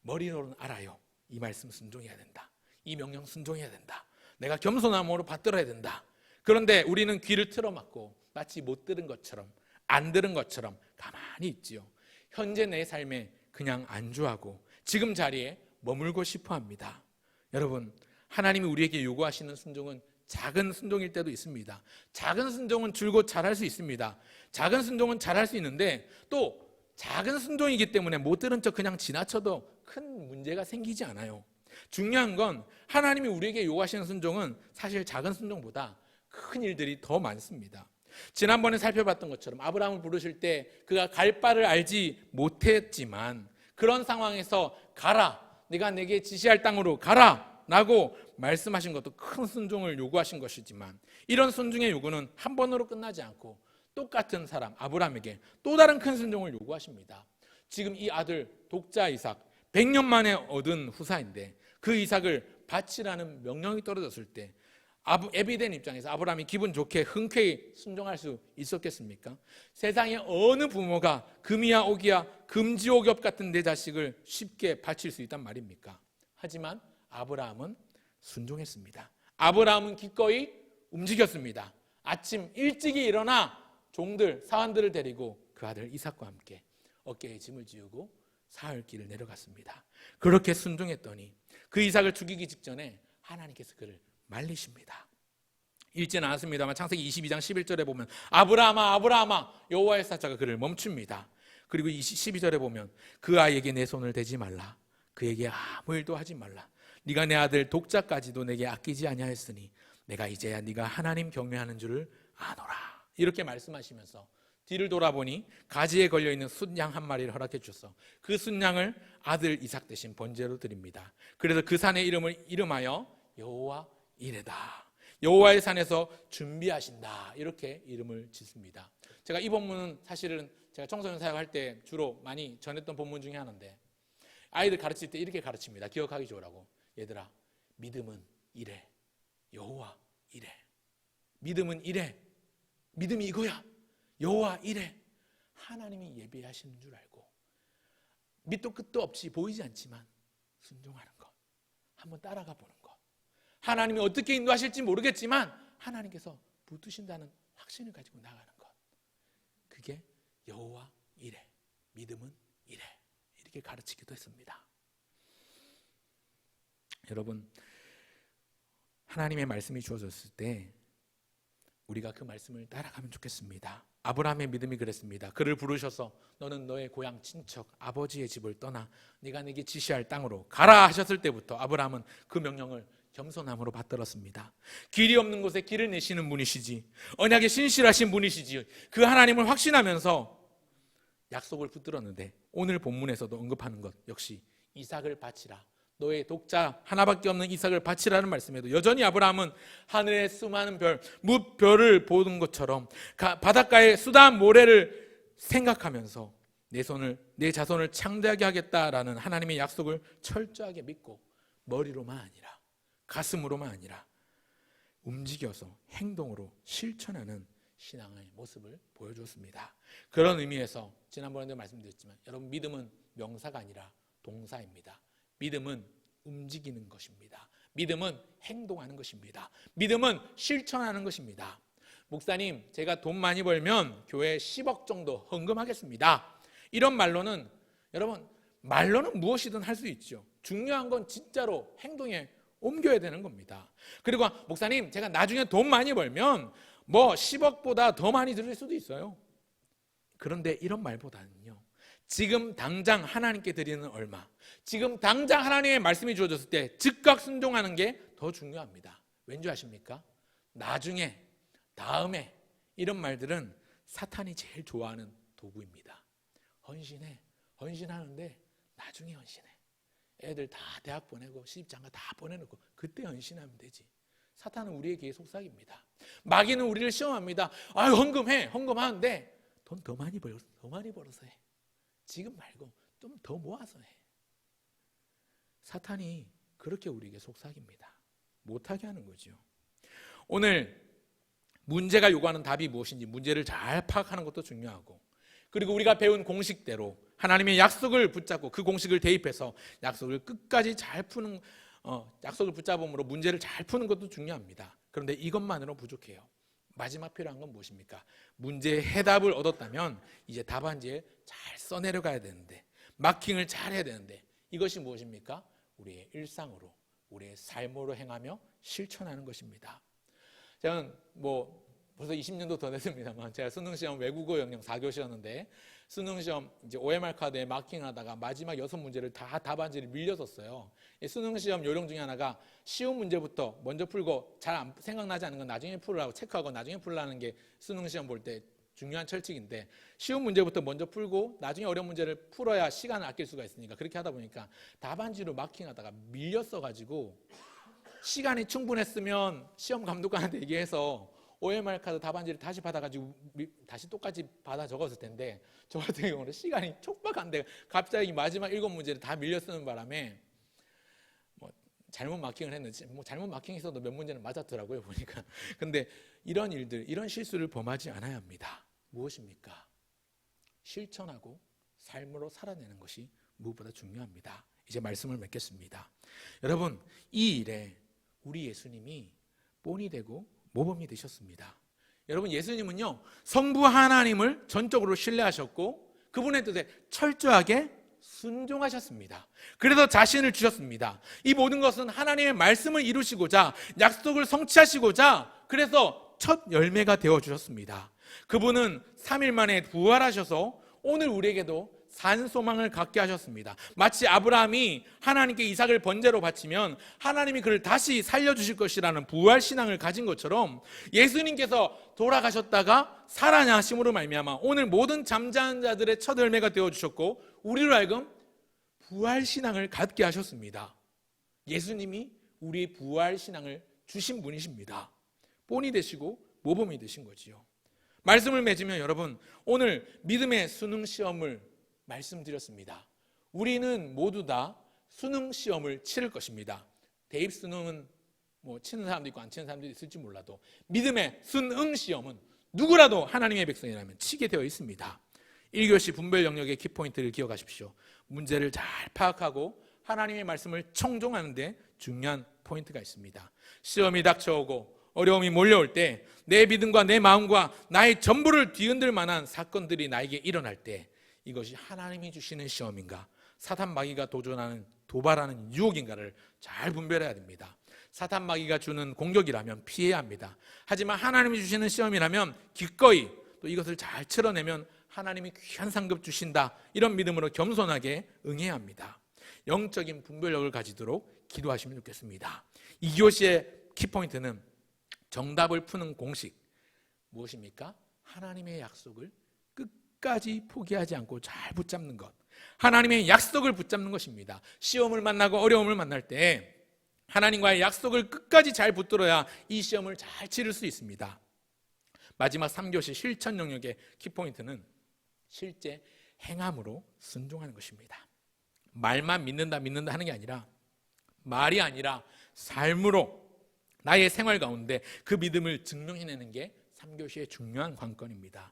머리로는 알아요. 이 말씀 순종해야 된다. 이 명령 순종해야 된다. 내가 겸손함으로 받들어야 된다. 그런데 우리는 귀를 틀어막고 마치 못 들은 것처럼, 안 들은 것처럼 가만히 있지요. 현재 내 삶에 그냥 안주하고 지금 자리에 머물고 싶어 합니다. 여러분, 하나님이 우리에게 요구하시는 순종은 작은 순종일 때도 있습니다. 작은 순종은 줄곧 잘할 수 있습니다. 작은 순종은 잘할 수 있는데, 또 작은 순종이기 때문에 못 들은 척 그냥 지나쳐도 큰 문제가 생기지 않아요. 중요한 건 하나님이 우리에게 요구하시는 순종은 사실 작은 순종보다 큰 일들이 더 많습니다. 지난번에 살펴봤던 것처럼 아브라함을 부르실 때 그가 갈 바를 알지 못했지만, 그런 상황에서 가라, 내가 내게 지시할 땅으로 가라 라고 말씀하신 것도 큰 순종을 요구하신 것이지만, 이런 순종의 요구는 한 번으로 끝나지 않고 똑같은 사람 아브라함에게 또 다른 큰 순종을 요구하십니다. 지금 이 아들 독자 이삭 100년 만에 얻은 후사인데 그 이삭을 바치라는 명령이 떨어졌을 때 애비된 입장에서 아브라함이 기분 좋게 흔쾌히 순종할 수 있었겠습니까? 세상에 어느 부모가 금이야 옥이야 금지옥엽 같은 내 자식을 쉽게 바칠 수 있단 말입니까? 하지만 아브라함은 순종했습니다. 아브라함은 기꺼이 움직였습니다. 아침 일찍이 일어나 종들, 사환들을 데리고 그 아들 이삭과 함께 어깨에 짐을 지우고 사흘길을 내려갔습니다. 그렇게 순종했더니 그 이삭을 죽이기 직전에 하나님께서 그를 말리십니다. 읽지는 않았습니다만 창세기 22장 11절에 보면 아브라함아 아브라함아 여호와의 사자가 그를 멈춥니다. 그리고 12절에 보면 그 아이에게 내 손을 대지 말라. 그에게 아무 일도 하지 말라. 네가 내 아들 독자까지도 내게 아끼지 아니하였으니 내가 이제야 네가 하나님 경외하는 줄을 아노라. 이렇게 말씀하시면서 뒤를 돌아보니 가지에 걸려있는 순양 한 마리를 허락해 주셔서 그 순양을 아들 이삭 대신 번제로 드립니다. 그래서 그 산의 이름을 이름하여 여호와 이레다. 여호와의 산에서 준비하신다. 이렇게 이름을 짓습니다. 제가 이 본문은 사실은 제가 청소년 사역할 때 주로 많이 전했던 본문 중에 하나인데 아이들 가르칠 때 이렇게 가르칩니다. 기억하기 좋으라고. 얘들아, 믿음은 이래. 여호와 이래. 믿음은 이래. 믿음이 이거야. 여호와 이래. 하나님이 예비하시는 줄 알고 밑도 끝도 없이 보이지 않지만 순종하는 것. 한번 따라가 보는 것. 하나님이 어떻게 인도하실지 모르겠지만 하나님께서 붙드신다는 확신을 가지고 나가는 것. 그게 여호와 이래. 믿음은 이래. 이렇게 가르치기도 했습니다. 여러분, 하나님의 말씀이 주어졌을 때 우리가 그 말씀을 따라가면 좋겠습니다. 아브라함의 믿음이 그랬습니다. 그를 부르셔서 너는 너의 고향 친척 아버지의 집을 떠나 네가 내게 지시할 땅으로 가라 하셨을 때부터 아브라함은 그 명령을 겸손함으로 받들었습니다. 길이 없는 곳에 길을 내시는 분이시지, 언약에 신실하신 분이시지, 그 하나님을 확신하면서 약속을 붙들었는데 오늘 본문에서도 언급하는 것 역시 이삭을 바치라. 너의 독자 하나밖에 없는 이삭을 바치라는 말씀에도 여전히 아브라함은 하늘의 수많은 별, 무별을 보는 것처럼 바닷가의 수다한 모래를 생각하면서 내 자손을 창대하게 하겠다라는 하나님의 약속을 철저하게 믿고 머리로만 아니라 가슴으로만 아니라 움직여서 행동으로 실천하는 신앙의 모습을 보여주었습니다. 그런 의미에서 지난번에도 말씀드렸지만 여러분, 믿음은 명사가 아니라 동사입니다. 믿음은 움직이는 것입니다. 믿음은 행동하는 것입니다. 믿음은 실천하는 것입니다. 목사님, 제가 돈 많이 벌면 교회에 10억 정도 헌금하겠습니다. 이런 말로는 여러분, 말로는 무엇이든 할 수 있죠. 중요한 건 진짜로 행동에 옮겨야 되는 겁니다. 그리고 목사님, 제가 나중에 돈 많이 벌면 뭐 10억보다 더 많이 드릴 수도 있어요. 그런데 이런 말보다는요, 지금 당장 하나님께 드리는 얼마, 지금 당장 하나님의 말씀이 주어졌을 때 즉각 순종하는 게 더 중요합니다. 왠지 아십니까? 나중에, 다음에 이런 말들은 사탄이 제일 좋아하는 도구입니다. 헌신해, 헌신하는데 나중에 헌신해. 애들 다 대학 보내고 시집장가 다 보내놓고 그때 헌신하면 되지. 사탄은 우리에게 속삭입니다. 마귀는 우리를 시험합니다. 헌금해, 헌금하는데 돈 더 많이 벌어서 해. 지금 말고 좀 더 모아서 해. 사탄이 그렇게 우리에게 속삭입니다. 못하게 하는 거죠. 오늘 문제가 요구하는 답이 무엇인지 문제를 잘 파악하는 것도 중요하고, 그리고 우리가 배운 공식대로 하나님의 약속을 붙잡고 그 공식을 대입해서 약속을 끝까지 잘 푸는 약속을 붙잡음으로 문제를 잘 푸는 것도 중요합니다. 그런데 이것만으로 부족해요. 마지막 필요한 건 무엇입니까? 문제의 해답을 얻었다면 이제 답안지에 잘 써내려가야 되는데, 마킹을 잘 해야 되는데, 이것이 무엇입니까? 우리의 일상으로, 우리의 삶으로 행하며 실천하는 것입니다. 저는 벌써 20년도 더 됐습니다만 제가 수능시험 외국어 영역 4교시였는데 수능시험 이제 OMR 카드에 마킹하다가 마지막 6문제를 다 답안지를 밀려섰어요. 수능시험 요령 중에 하나가 쉬운 문제부터 먼저 풀고 잘 생각나지 않는 건 나중에 풀으라고 체크하고 나중에 풀라는 게 수능시험 볼 때 중요한 철칙인데, 쉬운 문제부터 먼저 풀고 나중에 어려운 문제를 풀어야 시간을 아낄 수가 있으니까 그렇게 하다 보니까 답안지로 마킹하다가 밀렸어가지고, 시간이 충분했으면 시험 감독관한테 얘기해서 OMR 카드 답안지를 다시 받아가지고 다시 똑같이 받아 적었을 텐데, 저 같은 경우는 시간이 촉박한데 갑자기 마지막 7문제를 다 밀려 쓰는 바람에 잘못 마킹을 했는지, 잘못 마킹했어도 몇 문제는 맞았더라고요, 보니까. 근데 이런 일들, 이런 실수를 범하지 않아야 합니다. 무엇입니까? 실천하고 삶으로 살아내는 것이 무엇보다 중요합니다. 이제 말씀을 맺겠습니다. 여러분, 이 일에 우리 예수님이 본이 되고 모범이 되셨습니다. 여러분, 예수님은요 성부 하나님을 전적으로 신뢰하셨고 그분의 뜻에 철저하게 순종하셨습니다. 그래서 자신을 주셨습니다. 이 모든 것은 하나님의 말씀을 이루시고자, 약속을 성취하시고자, 그래서 첫 열매가 되어주셨습니다. 그분은 3일 만에 부활하셔서 오늘 우리에게도 산 소망을 갖게 하셨습니다. 마치 아브라함이 하나님께 이삭을 번제로 바치면 하나님이 그를 다시 살려주실 것이라는 부활신앙을 가진 것처럼, 예수님께서 돌아가셨다가 살아나심으로 말미암아 오늘 모든 잠자는 자들의 첫 열매가 되어주셨고, 우리로 하여금 부활신앙을 갖게 하셨습니다. 예수님이 우리의 부활신앙을 주신 분이십니다. 본이 되시고 모범이 되신 거지요. 말씀을 맺으면 여러분, 오늘 믿음의 수능 시험을 말씀드렸습니다. 우리는 모두 다 수능 시험을 치를 것입니다. 대입 수능은 치는 사람도 있고 안 치는 사람도 있을지 몰라도 믿음의 수능 시험은 누구라도 하나님의 백성이라면 치게 되어 있습니다. 1교시 분별 영역의 키포인트를 기억하십시오. 문제를 잘 파악하고 하나님의 말씀을 청종하는 데 중요한 포인트가 있습니다. 시험이 닥쳐오고 어려움이 몰려올 때 내 믿음과 내 마음과 나의 전부를 뒤흔들 만한 사건들이 나에게 일어날 때 이것이 하나님이 주시는 시험인가, 사탄 마귀가 도발하는 유혹인가를 잘 분별해야 됩니다. 사탄 마귀가 주는 공격이라면 피해야 합니다. 하지만 하나님이 주시는 시험이라면 기꺼이 또 이것을 잘 치러내면 하나님이 귀한 상급 주신다, 이런 믿음으로 겸손하게 응해야 합니다. 영적인 분별력을 가지도록 기도하시면 좋겠습니다. 2교시의 키포인트는 정답을 푸는 공식, 무엇입니까? 하나님의 약속을 끝까지 포기하지 않고 잘 붙잡는 것, 하나님의 약속을 붙잡는 것입니다. 시험을 만나고 어려움을 만날 때 하나님과의 약속을 끝까지 잘 붙들어야 이 시험을 잘 치를 수 있습니다. 마지막 3교시 실천 영역의 키포인트는 실제 행함으로 순종하는 것입니다. 말만 믿는다 하는 게 아니라, 말이 아니라 삶으로 나의 생활 가운데 그 믿음을 증명해내는 게 3교시의 중요한 관건입니다.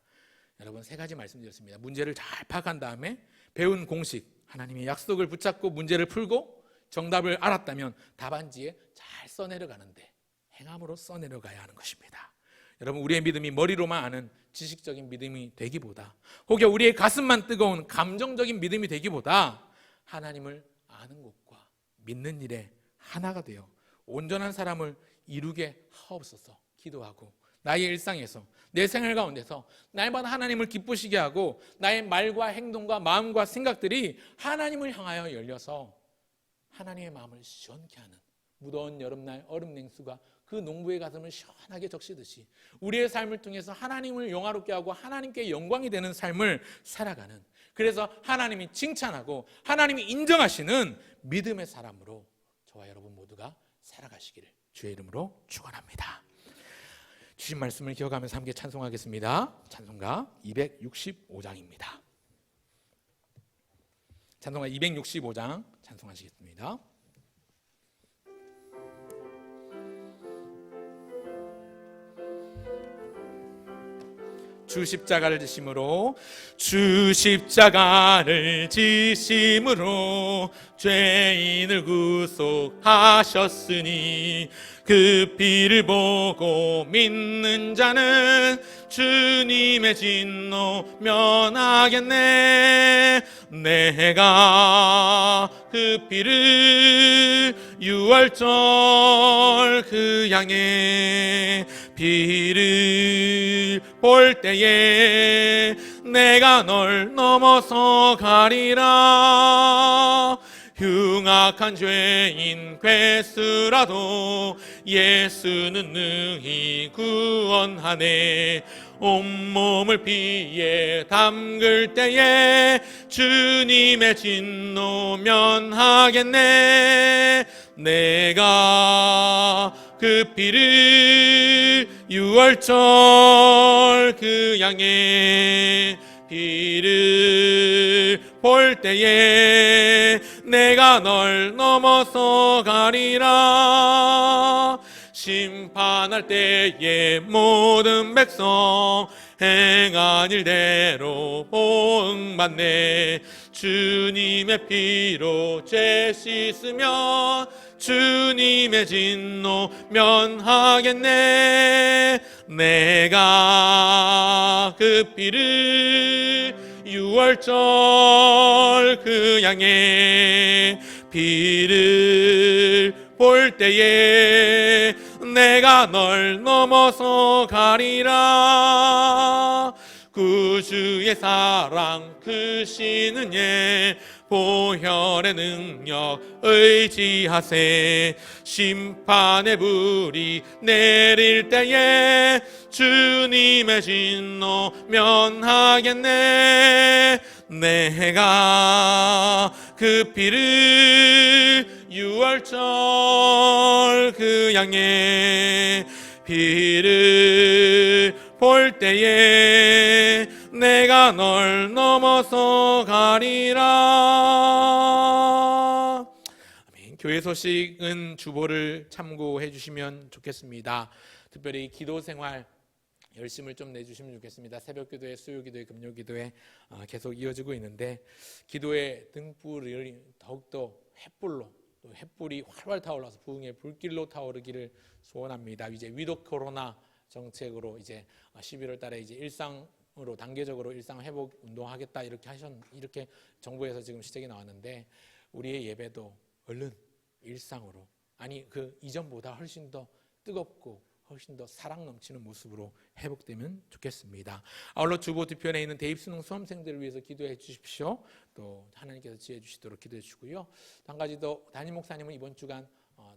여러분, 3가지 말씀드렸습니다. 문제를 잘 파악한 다음에 배운 공식, 하나님의 약속을 붙잡고 문제를 풀고 정답을 알았다면 답안지에 잘 써내려가는데 행함으로 써내려가야 하는 것입니다. 여러분, 우리의 믿음이 머리로만 아는 지식적인 믿음이 되기보다, 혹여 우리의 가슴만 뜨거운 감정적인 믿음이 되기보다 하나님을 아는 것과 믿는 일에 하나가 되어 온전한 사람을 이루게 하옵소서 기도하고, 나의 일상에서 내 생활 가운데서 날마다 하나님을 기쁘시게 하고 나의 말과 행동과 마음과 생각들이 하나님을 향하여 열려서 하나님의 마음을 시원케 하는, 무더운 여름날 얼음 냉수가 그 농부의 가슴을 시원하게 적시듯이 우리의 삶을 통해서 하나님을 영화롭게 하고 하나님께 영광이 되는 삶을 살아가는, 그래서 하나님이 칭찬하고 하나님이 인정하시는 믿음의 사람으로 저와 여러분 모두가 살아가시기를 주의 이름으로 축원합니다. 주신 말씀을 기억하면서 함께 찬송하겠습니다. 찬송가 265장입니다. 찬송가 265장 찬송하시겠습니다. 주 십자가를 지심으로, 주 십자가를 지심으로 죄인을 구속하셨으니 그 피를 보고 믿는 자는 주님의 진노 면하겠네. 내가 그 피를 6월절 그 양의 피를 볼 때에 내가 널 넘어서 가리라. 흉악한 죄인 괴수라도 예수는 능히 구원하네. 온몸을 피에 담글 때에 주님의 진노 면하겠네. 내가 그 피를 6월절 그 양의 피를 볼 때에 내가 널 넘어서 가리라. 심판할 때에 모든 백성 행한 일대로 보응받네. 주님의 피로 죄 씻으면 주님의 진노 면하겠네. 내가 그 피를 6월절 그 양의 피를 볼 때에 내가 널 넘어서 가리라. 구주의 사랑 크신 예 보혈의 능력 의지하세. 심판의 불이 내릴 때에 주님의 진노 면하겠네. 내가 그 피를 6월절 그 양의 피를 볼 때에 내가 널 넘어서 가리라. 아멘. 교회 소식은 주보를 참고해 주시면 좋겠습니다. 특별히 기도 생활 열심을 좀 내주시면 좋겠습니다. 새벽 기도회, 수요 기도회, 금요 기도회 계속 이어지고 있는데, 기도의 등불을 더욱더 횃불로, 또 횃불이 활활 타올라서 부흥의 불길로 타오르기를 소원합니다. 이제 위드 코로나 정책으로 이제 11월 달에 이제 일상으로 단계적으로 일상 회복 운동하겠다 이렇게 정부에서 지금 시책이 나왔는데, 우리의 예배도 얼른 일상으로, 아니 그 이전보다 훨씬 더 뜨겁고 훨씬 더 사랑 넘치는 모습으로 회복되면 좋겠습니다. 아울러 주보 뒤편에 있는 대입수능 수험생들을 위해서 기도해 주십시오. 또 하나님께서 지혜 주시도록 기도해 주시고요. 한 가지 더, 담임 목사님은 이번 주간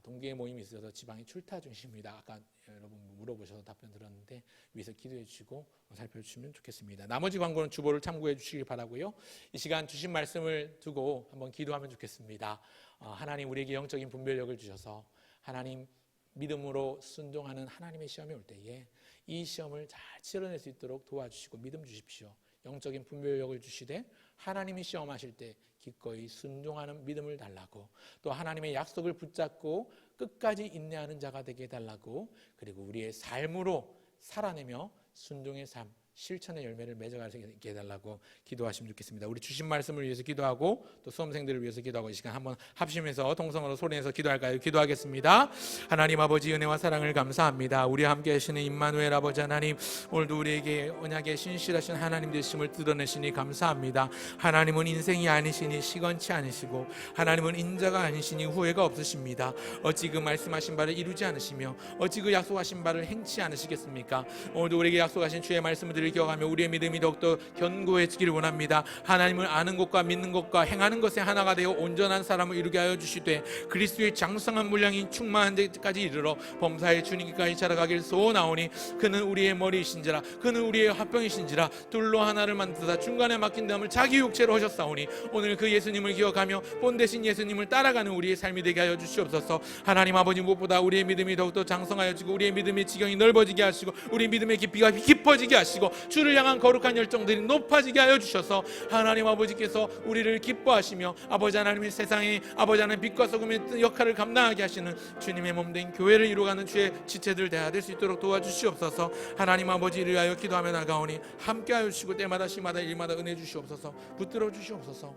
동기의 모임이 있어서 지방에 출타 중이십니다. 아까 여러분 물어보셔서 답변 들었는데 위해서 기도해 주시고 살펴주시면 좋겠습니다. 나머지 광고는 주보를 참고해 주시길 바라고요. 이 시간 주신 말씀을 두고 한번 기도하면 좋겠습니다. 하나님, 우리에게 영적인 분별력을 주셔서 하나님 믿음으로 순종하는 하나님의 시험이 올 때에 이 시험을 잘 치러낼 수 있도록 도와주시고 믿음 주십시오. 영적인 분별력을 주시되 하나님이 시험하실 때 기꺼이 순종하는 믿음을 달라고, 또 하나님의 약속을 붙잡고 끝까지 인내하는 자가 되게 해달라고, 그리고 우리의 삶으로 살아내며 순종의 삶, 실천의 열매를 맺어갈 수 있게 해달라고 기도하시면 좋겠습니다. 우리 주신 말씀을 위해서 기도하고 또 수험생들을 위해서 기도하고 이 시간 한번 합심해서 동성으로 소리내서 기도할까요? 기도하겠습니다. 하나님 아버지, 은혜와 사랑을 감사합니다. 우리와 함께 하시는 임마누엘 아버지 하나님, 오늘도 우리에게 언약의 신실하신 하나님 되심을 드러내시니 감사합니다. 하나님은 인생이 아니시니 시건치 않으시고, 하나님은 인자가 아니시니 후회가 없으십니다. 어찌 그 말씀하신 바를 이루지 않으시며 어찌 그 약속하신 바를 행치 않으시겠습니까? 오늘도 우리에게 약속하신 주의 말씀을 기억하며 우리의 믿음이 더욱더 견고해지기를 원합니다. 하나님을 아는 것과 믿는 것과 행하는 것에 하나가 되어 온전한 사람을 이루게 하여 주시되, 그리스도의 장성한 분량이 충만한 데까지 이르러 범사의 주님께까지 자라가길 소원하오니, 그는 우리의 머리이신지라, 그는 우리의 화병이신지라, 둘로 하나를 만드사 중간에 막힌 담을 자기 육체로 하셨사오니, 오늘 그 예수님을 기억하며 본되신 예수님을 따라가는 우리의 삶이 되게 하여 주시옵소서. 하나님 아버지, 무엇보다 우리의 믿음이 더욱더 장성하여지고 우리의 믿음의 지경이 넓어지게 하시고 우리 믿음의 깊이가 깊어지게 하시고 주를 향한 거룩한 열정들이 높아지게 하여 주셔서, 하나님 아버지께서 우리를 기뻐하시며 아버지 하나님의 세상에 아버지 하나님 빛과 소금의 역할을 감당하게 하시는 주님의 몸된 교회를 이루어가는 주의 지체들 되어야 될 수 있도록 도와주시옵소서. 하나님 아버지를 위하여 기도하며 나가오니 함께하여 주시고 때마다 시마다 일마다 은혜 주시옵소서. 붙들어 주시옵소서.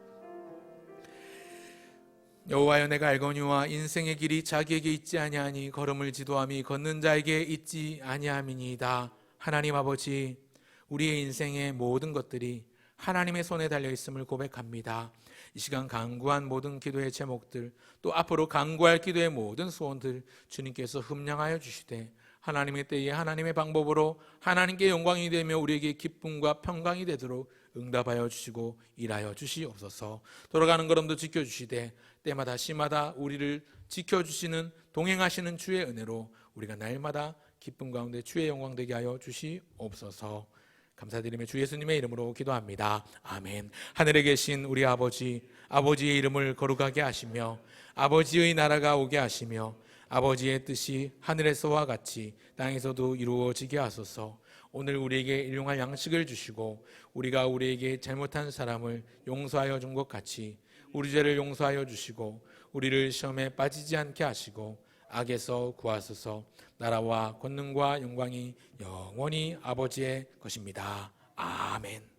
여호와여, 내가 알거니와 인생의 길이 자기에게 있지 아니하니 걸음을 지도함이 걷는 자에게 있지 아니함이니이다. 하나님 아버지, 우리의 인생의 모든 것들이 하나님의 손에 달려있음을 고백합니다. 이 시간 간구한 모든 기도의 제목들, 또 앞으로 간구할 기도의 모든 소원들 주님께서 흠량하여 주시되, 하나님의 때에 하나님의 방법으로 하나님께 영광이 되며 우리에게 기쁨과 평강이 되도록 응답하여 주시고 일하여 주시옵소서. 돌아가는 걸음도 지켜주시되 때마다 시마다 우리를 지켜주시는 동행하시는 주의 은혜로 우리가 날마다 기쁨 가운데 주의 영광 되게 하여 주시옵소서. 감사드리며 주 예수님의 이름으로 기도합니다. 아멘. 하늘에 계신 우리 아버지, 아버지의 이름을 거룩하게 하시며 아버지의 나라가 오게 하시며 아버지의 뜻이 하늘에서와 같이 땅에서도 이루어지게 하소서. 오늘 우리에게 일용할 양식을 주시고 우리가 우리에게 잘못한 사람을 용서하여 준 것 같이 우리 죄를 용서하여 주시고 우리를 시험에 빠지지 않게 하시고 악에서 구하소서. 나라와 권능과 영광이 영원히 아버지의 것입니다. 아멘.